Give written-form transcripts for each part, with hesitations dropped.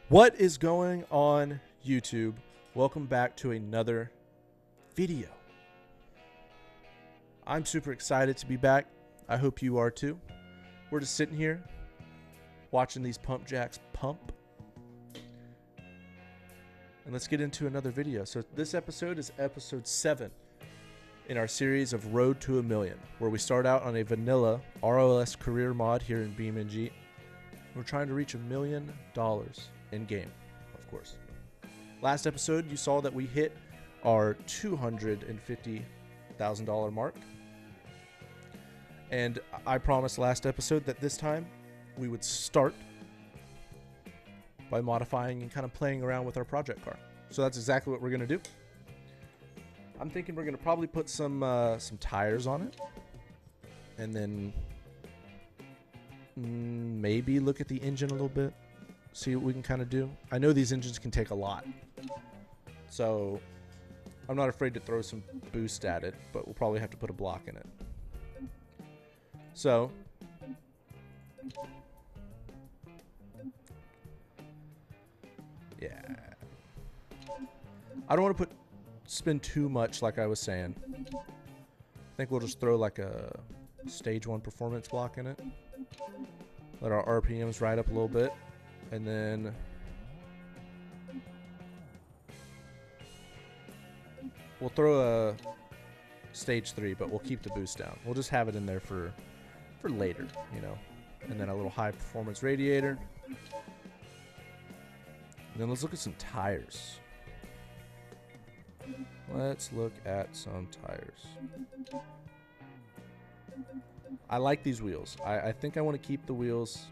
What is going on, YouTube? Welcome back to another video. I'm super excited to be back. I hope you are too. We're just sitting here watching these pump jacks pump. And let's get into another video. So this episode is episode 7 in our series of Road to a Million, where we start out on a vanilla RLS career mod here in BeamNG. We're trying to reach $1 million in game, of course. Last episode, you saw that we hit our $250,000 mark. And I promised last episode that this time we would start by modifying and kind of playing around with our project car. So that's exactly what we're going to do. I'm thinking we're going to probably put some tires on it. And then maybe look at the engine a little bit. See what we can kind of do. I know these engines can take a lot. So I'm not afraid to throw some boost at it, but we'll probably have to put a block in it. So yeah. I don't want to spin too much like I was saying. I think we'll just throw like a stage 1 performance block in it. Let our RPMs ride up a little bit. And then we'll throw a stage 3, but we'll keep the boost down. We'll just have it in there for later, you know. And then a little high performance radiator. And then let's look at some tires. Let's look at some tires. I like these wheels. I think I want to keep the wheels.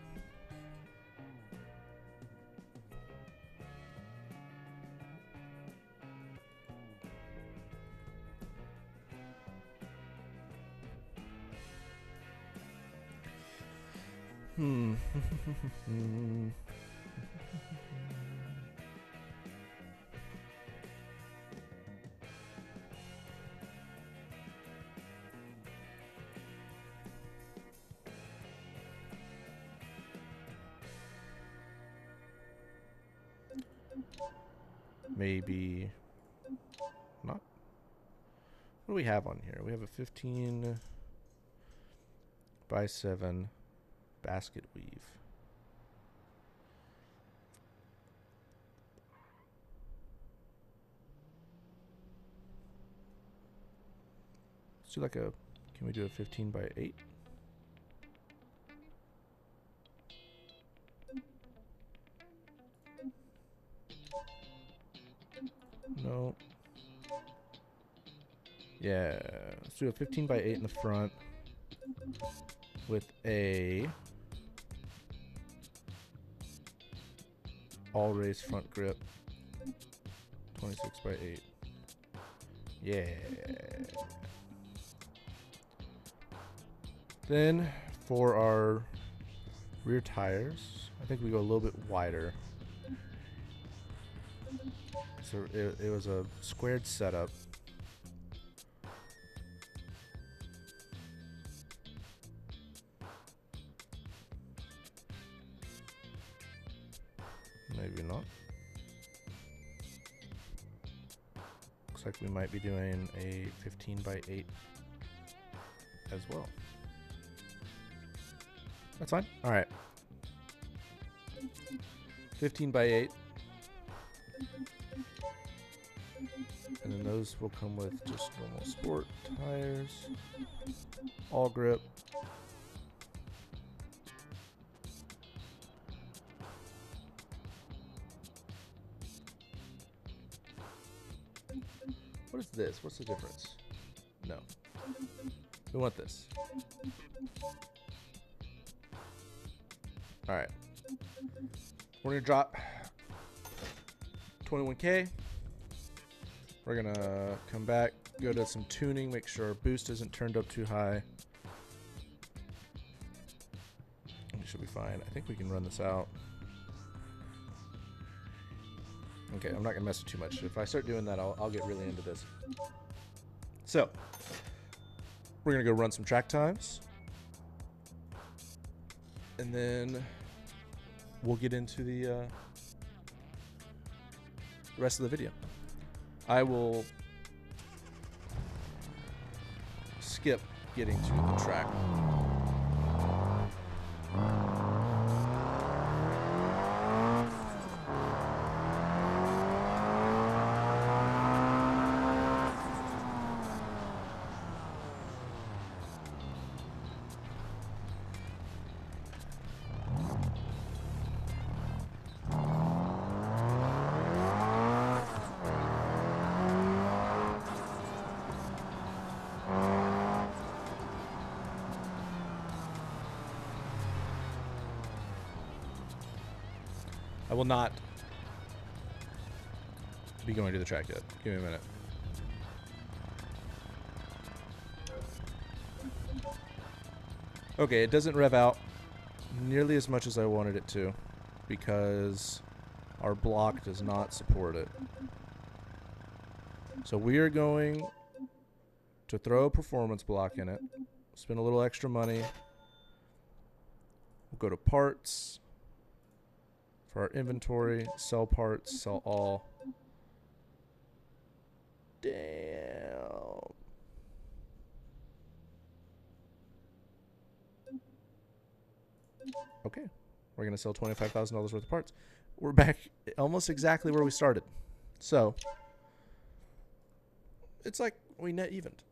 Maybe not. What do we have on here? We have a 15 by 7 basket weave. Let's do like a, can we do a 15 by 8? No. Yeah, let's do a 15 by 8 in the front with a all race front grip, 26 by 8. Yeah. Then for our rear tires, I think we go a little bit wider. So it was a squared setup. Maybe not. Looks like we might be doing a 15 by 8 as well. That's fine. All right. 15 by 8. And then those will come with just normal sport tires, all grip. What is this? What's the difference? No. We want this. All right. We're going to drop 21K. We're going to come back, go to some tuning, make sure our boost isn't turned up too high. We should be fine. I think we can run this out. Okay, I'm not going to mess with too much. If I start doing that, I'll get really into this. So, we're going to go run some track times. And then we'll get into the the rest of the video. I will skip getting to the track. I will not be going to the track yet. Give me a minute. Okay, it doesn't rev out nearly as much as I wanted it to because our block does not support it. So we are going to throw a performance block in it, spend a little extra money. We'll go to parts. For our inventory, sell parts, sell all. Damn. Okay. We're going to sell $25,000 worth of parts. We're back almost exactly where we started. So, it's like we net evened.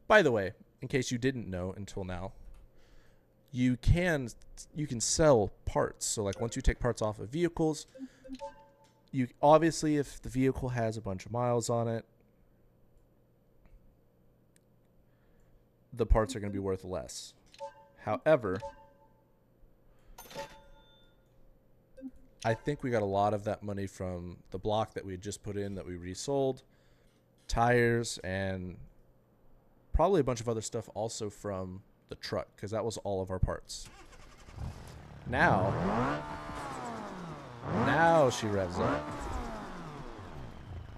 By the way, in case you didn't know until now, you can sell parts. So like once you take parts off of vehicles, you obviously if the vehicle has a bunch of miles on it, the parts are going to be worth less. However, I think we got a lot of that money from the block that we had just put in that we resold, tires, and probably a bunch of other stuff also from the truck, because that was all of our parts. Now she revs up.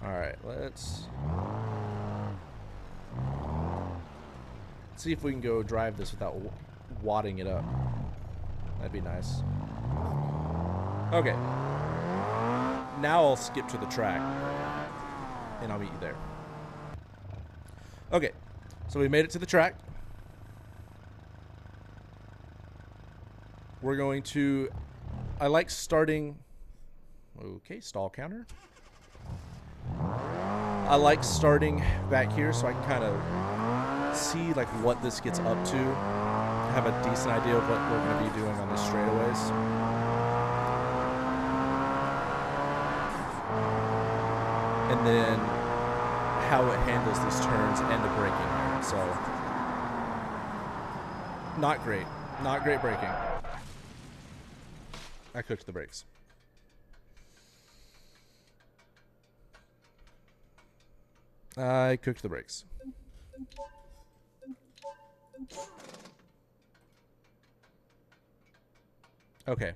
Alright, let's see if we can go drive this without wadding it up. That'd be nice. Okay. Now I'll skip to the track and I'll meet you there. Okay, so we made it to the track. We're going to, I like starting, okay, stall counter. I like starting back here so I can kind of see like what this gets up to, have a decent idea of what we're going to be doing on the straightaways. And then how it handles these turns and the braking here. So, not great. Not great braking. I cooked the brakes. I cooked the brakes. Okay.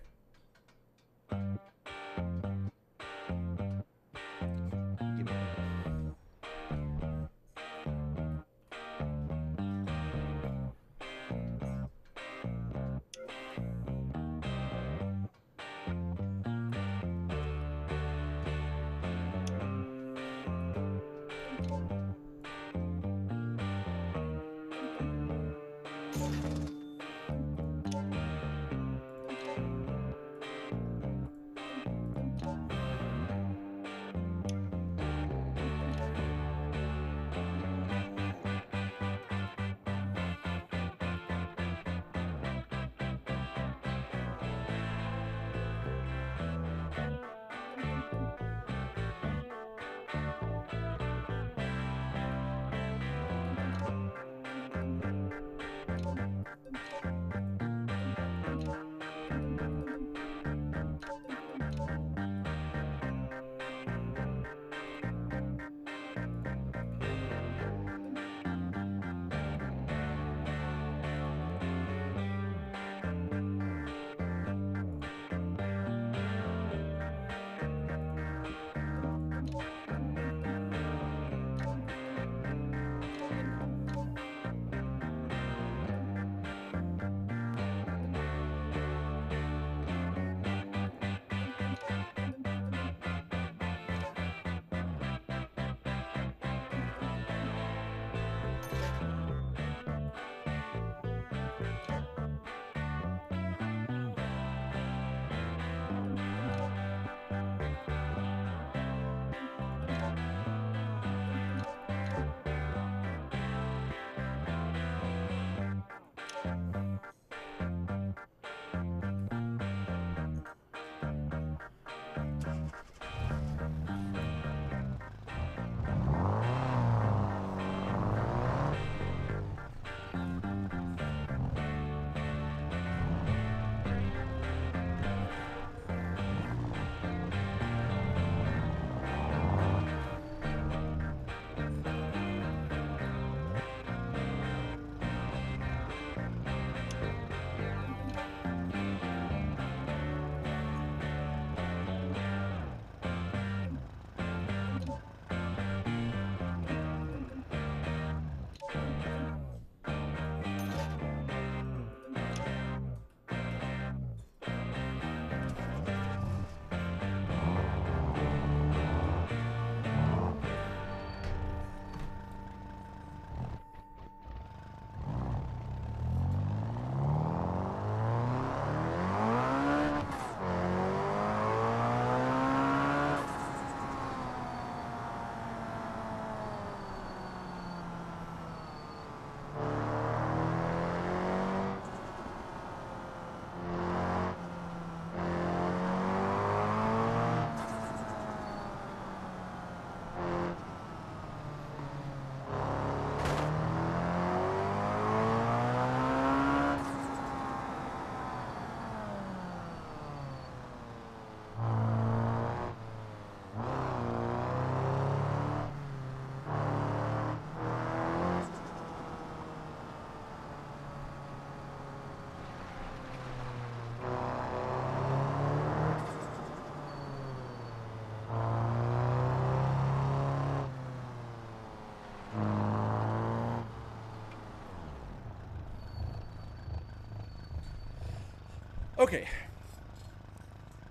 Okay.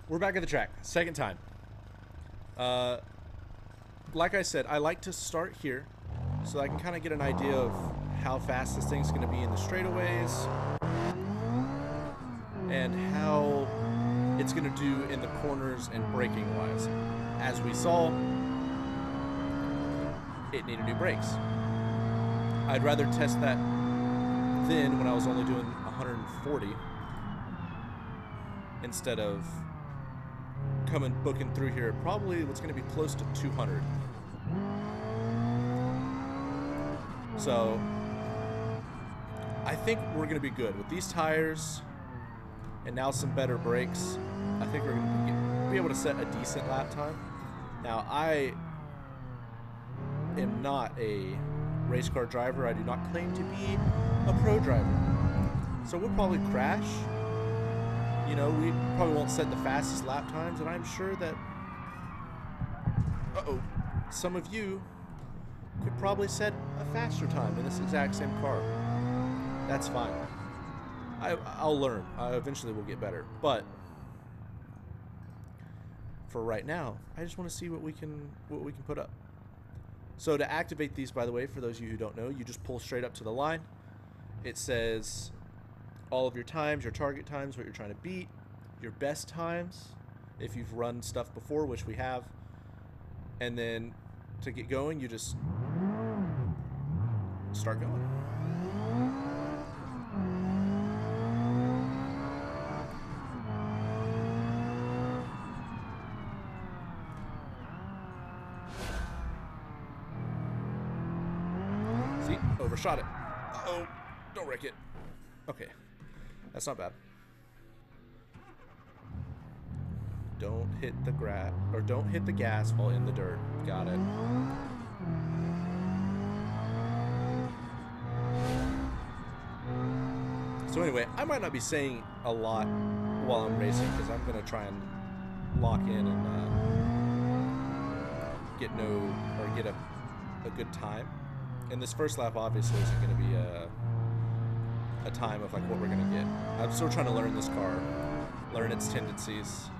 We're back at the track. Second time. Like I said, I like to start here so I can kind of get an idea of how fast this thing's going to be in the straightaways and how it's going to do in the corners and braking wise. As we saw, it needed new brakes. I'd rather test that then when I was only doing 140 instead of coming booking through here probably what's going to be close to 200. So I think we're going to be good with these tires and now some better brakes. I think we're going to be able to set a decent lap time. Now I am not a race car driver. I do not claim to be a pro driver, so we'll probably crash. You know, we probably won't set the fastest lap times, and I'm sure that some of you could probably set a faster time in this exact same car. That's fine. I'll learn. Eventually we'll get better. But for right now, I just want to see what we can put up. So to activate these, by the way, for those of you who don't know, you just pull straight up to the line. It says all of your times, your target times, what you're trying to beat, your best times, if you've run stuff before, which we have. And then to get going, you just start going. See? Overshot it. Uh-oh. Don't wreck it. Okay. That's not bad. Don't hit the don't hit the gas while in the dirt. Got it. So anyway, I might not be saying a lot while I'm racing because I'm gonna try and lock in and get a good time. And this first lap obviously isn't gonna be a time of like what we're gonna get. I'm still trying to learn this car, learn its tendencies.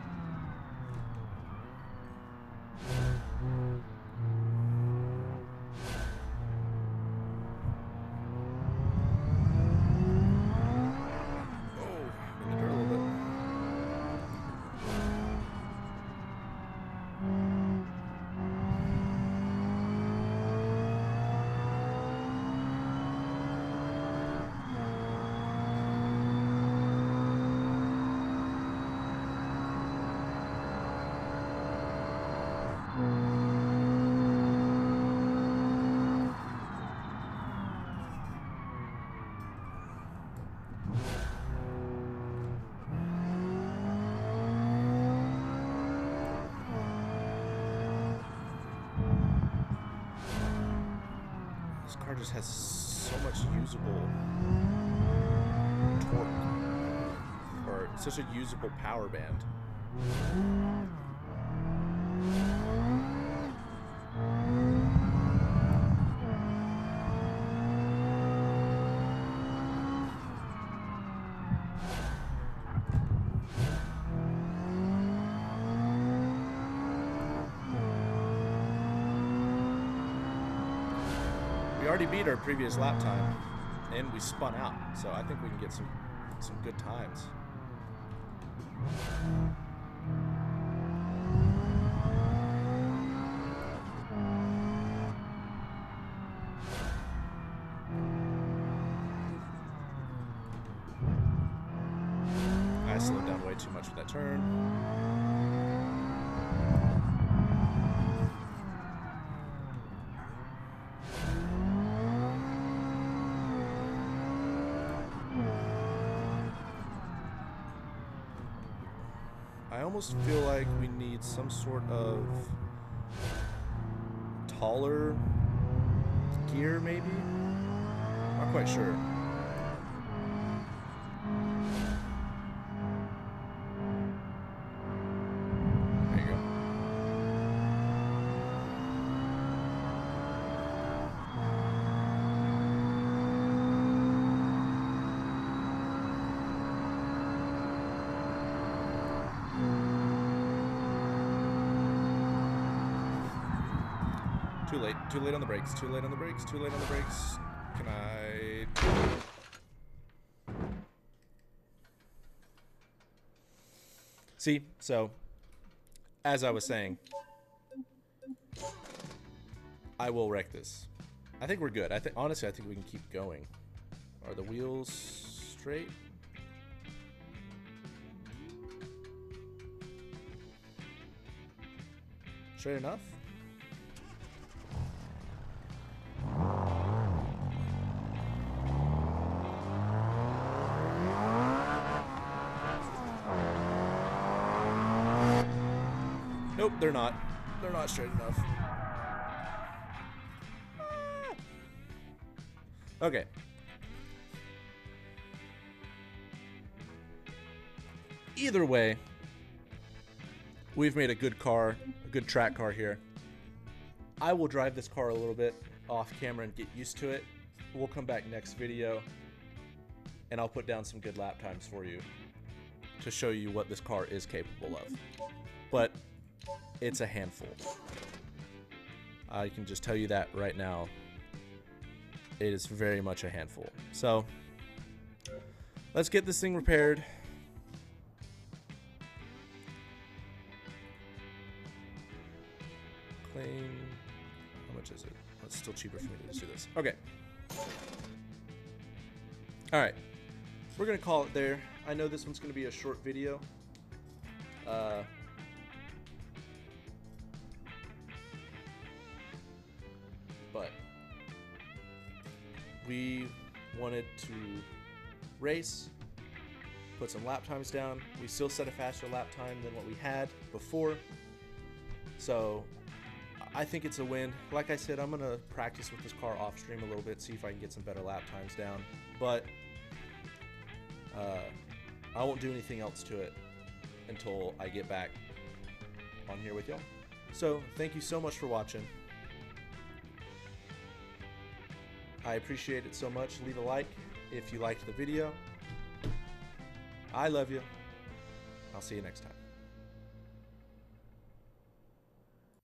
This car just has so much usable torque, or such a usable power band. We already beat our previous lap time, and we spun out, so I think we can get some good times. I slowed down way too much for that turn. I almost feel like we need some sort of taller gear, maybe? Not quite sure. There you go. Too late. Too late on the brakes. Too late on the brakes. Too late on the brakes. Can I... See? So, as I was saying, I will wreck this. I think we're good. Honestly, I think we can keep going. Are the wheels straight? Straight enough? Nope, they're not. They're not straight enough. Okay. Either way, we've made a good car, a good track car here. I will drive this car a little bit off camera and get used to it. We'll come back next video and I'll put down some good lap times for you to show you what this car is capable of. But it's a handful. I can just tell you that right now. It is very much a handful. So let's get this thing repaired. Claim. How much is it? It's still cheaper for me to just do this. Okay. All right. We're going to call it there. I know this one's going to be a short video. But we wanted to race, put some lap times down. We still set a faster lap time than what we had before. So I think it's a win. Like I said, I'm going to practice with this car off stream a little bit, see if I can get some better lap times down. But I won't do anything else to it until I get back on here with y'all. So thank you so much for watching. I appreciate it so much. Leave a like if you liked the video. I love you. I'll see you next time.